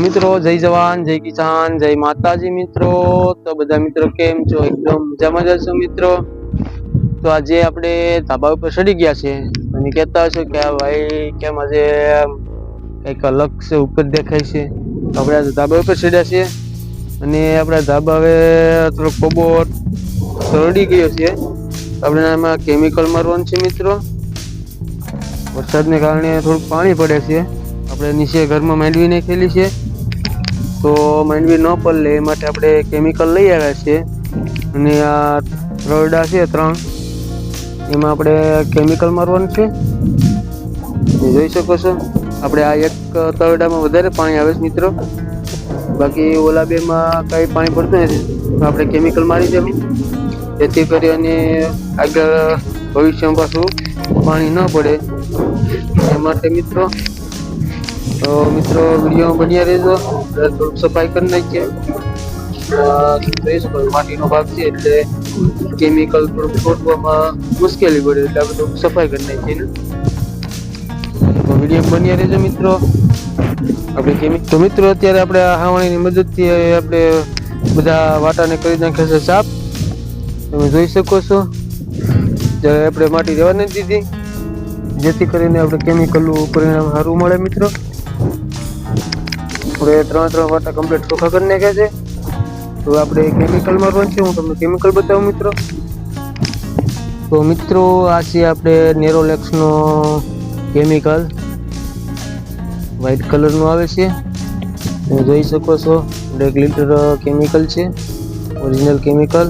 મિત્રો જય જવાન જય કિસાન જય માતાજી મિત્રો। તો બધા મિત્રો કેમ છો? એકદમ મજામાં જશો મિત્રો। તો આજે આપણે ધાબા ઉપર ચડી ગયા છે અને કહેતા હશો કે ભાઈ કેમ આજે કઈક અલગ છે ઉપર દેખાય છે। તો આપણે આજે ધાબા ઉપર ચડ્યા છીએ અને આપણા ધાબા હવે થોડો પોબોટ ચડી ગયો છે। આપણે એમાં કેમિકલ મારવાનું છે મિત્રો। વરસાદને કારણે થોડું પાણી પડે છે। આપણે નીચે ઘરમાં માંડવી નાખેલી છે તો માંડવી ન પડે એ માટે આપણે કેમિકલ લઈ આવ્યા છે અને આ રરડા છે 3 એમાં આપણે કેમિકલ મારવાનું છે। જોઈ શકો છો આપણે આ એક તરડામાં વધારે પાણી આવે છે મિત્રો, બાકી ઓલા બેમાં કઈ પાણી પડતું નથી તો આપણે કેમિકલ મારી દેવું જેથી કરીને આગળ ભવિષ્યમાં પાછું પાણી ન પડે એ માટે મિત્રો। તો મિત્રો વિડીયો બન્યા રહેજો। થોડુંક સફાઈ કરી નાખીએ। માટીનો ભાગ છે એટલે કેમિકલ થોડુંક છોડવામાં મુશ્કેલી પડે એટલે આપણે થોડુંક સફાઈ કરી નાખીએ ને। તો વિડીયો બન્યા રહેજો મિત્રો। આપણે તો મિત્રો અત્યારે આપણે આ હાવણીની મદદથી આપણે બધા વાટાને કરી નાખ્યા છે સાફ। તમે જોઈ શકો છો જ્યારે આપણે માટી રહેવા નથી દીધી જેથી કરીને આપણે કેમિકલનું પરિણામ સારું મળે મિત્રો। આપણે 3 વાટા કમ્પ્લીટ ચોખ્ખા કરી નાખ્યા છે। તો આપણે કેમિકલ મારવાનું છે, હું તમને કેમિકલ બતાવું મિત્રો। તો મિત્રો આ છે આપણે નેરોલેક્સનો કેમિકલ, વ્હાઈટ કલરનું આવે છે તમે જોઈ શકો છો। 1 લીટર કેમિકલ છે, ઓરિજિનલ કેમિકલ।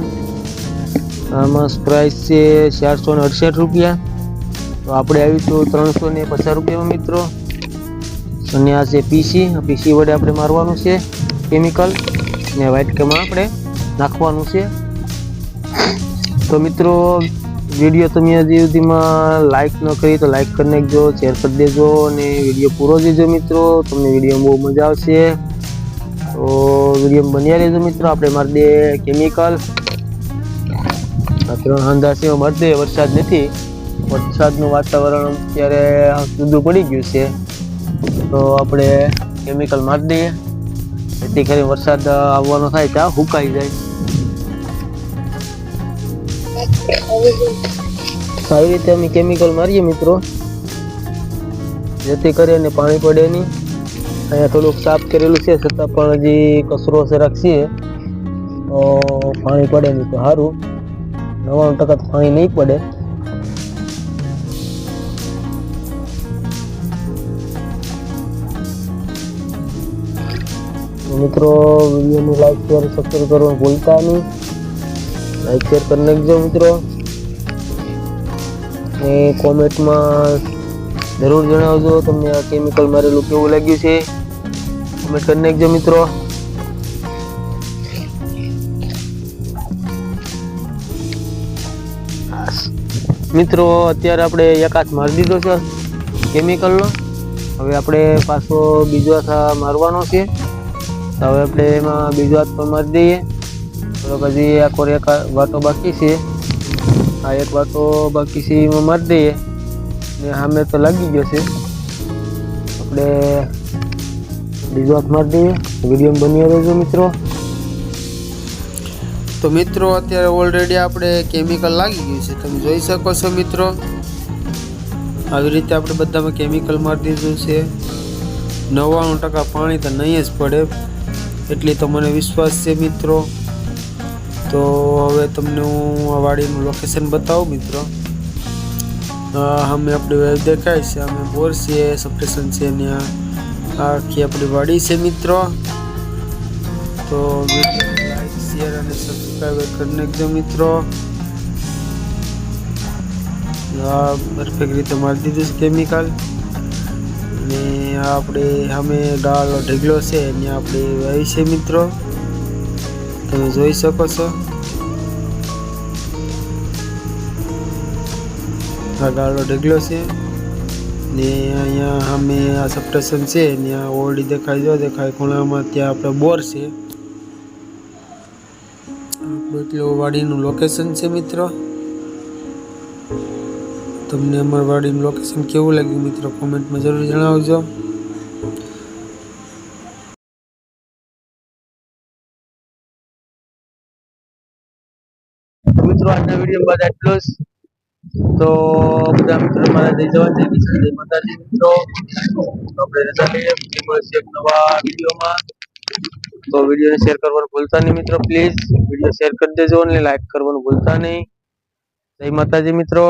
આમાં પ્રાઇસ છે 468 રૂપિયા। તો આપણે આવી તો 350 રૂપિયામાં મિત્રો। અને આ છે પીસી વડે આપણે મારવાનું છે કેમિકલ ને વ્હાઈટ કેમાં આપણે નાખવાનું છે। તો મિત્રો વિડીયો તમે હજી સુધીમાં લાઈક ન કરી તો લાઈક કરી નાખજો, શેર કરી દેજો અને વિડીયો પૂરો જોજો મિત્રો, તમને વિડીયો બહુ મજા આવશે। તો વિડીયો બન્યા રહેજો મિત્રો। આપણે મારી દે કેમિકલ આ 3 હાંધા છે મારી દે। વરસાદ નથી, વરસાદનું વાતાવરણ અત્યારે જુદું પડી ગયું છે તો આપણે કેમિકલ મારી દઈએ જેથી કરી વરસાદ આવવાનો થાય ત્યાં સુકાઈ જાય। આવી રીતે અમે કેમિકલ મારીએ મિત્રો જેથી કરીને પાણી પડે નહીં। અહીંયા થોડુંક સાફ કરેલું છે છતાં પણ હજી કચરો છે રાખીએ તો પાણી પડે નહીં તો સારું। 99% તો પાણી નહીં પડે। મિત્રો વિડીયોને લાઈક શેર સબસ્ક્રાઇબ કરવાનું ભૂલતા નહીં, લાઈક શેર કરી નાખજો મિત્રો। ને કોમેન્ટમાં જરૂર જણાવજો તમને આ કેમિકલ મારેલું કેવું લાગ્યું છે, કોમેન્ટ કરી નાખજો મિત્રો। મિત્રો અત્યારે આપણે એક હાથ મારી દીધો છે કેમિકલનો, હવે આપણે પાછો બીજો હાથ મારવાનો છે। તો હવે આપણે એમાં બીજો હાથ પણ મારી દઈએ। થોડોક હજી એક વાટો બાકી છે, આ એક વાટો બાકી છે એમાં મારી દઈએ ને સામે તો લાગી ગયો છે। આપણે બીજો હાથ મારી દઈએ। વિડીયો બન્યો રહેજો મિત્રો। તો મિત્રો અત્યારે ઓલરેડી આપણે કેમિકલ લાગી ગયું છે તમે જોઈ શકો છો મિત્રો। આવી રીતે આપણે બધામાં કેમિકલ મારી દીધું છે। 99% પાણી તો નહીં જ પડે એટલી તો મને વિશ્વાસ છે મિત્રો। તો હવે તમને હું આ વાડીનું લોકેશન બતાવું મિત્રો। અમે આપણી વેવ દેખાય છે, અમે બોર છે, સપ્રેશન છે ને આખી આપણી વાડી છે મિત્રો। તો લાઈક શેર અને સબસ્ક્રાઈબ કરી નાખજો મિત્રો। પરફેક્ટ રીતે મારી દીધું છે કેમિકલ અને આપણે સામે ગાળો ઢગલો છે ત્યાં આપણે વાવી છે મિત્રો, તમે જોઈ શકો છો। આ ગાળો ઢગલો છે ને અહીંયા સામે આ સપ્રેશન છે ત્યાં ઓરડી દેખાય ખૂણામાં ત્યાં આપણે બોર છે। એટલું વાડીનું લોકેશન છે મિત્રો। તમને અમારી વાડીનું લોકેશન કેવું લાગ્યું મિત્રો કોમેન્ટમાં જરૂર જણાવજો। મિત્રો આજના વિડીયો બાદ એટલું જ. તો બધા મિત્રો મારા જય જવાન જય કિસાન જય માતાજી મિત્રો. આપણે રજા લઈએ પછી એક નવા વિડીયોમાં. તો વિડીયોને શેર કરવાનું ભૂલતા નહીં મિત્રો, પ્લીઝ વિડીયો શેર કરી દેજો અને લાઈક કરવાનું ભૂલતા નહીં. જય માતાજી મિત્રો.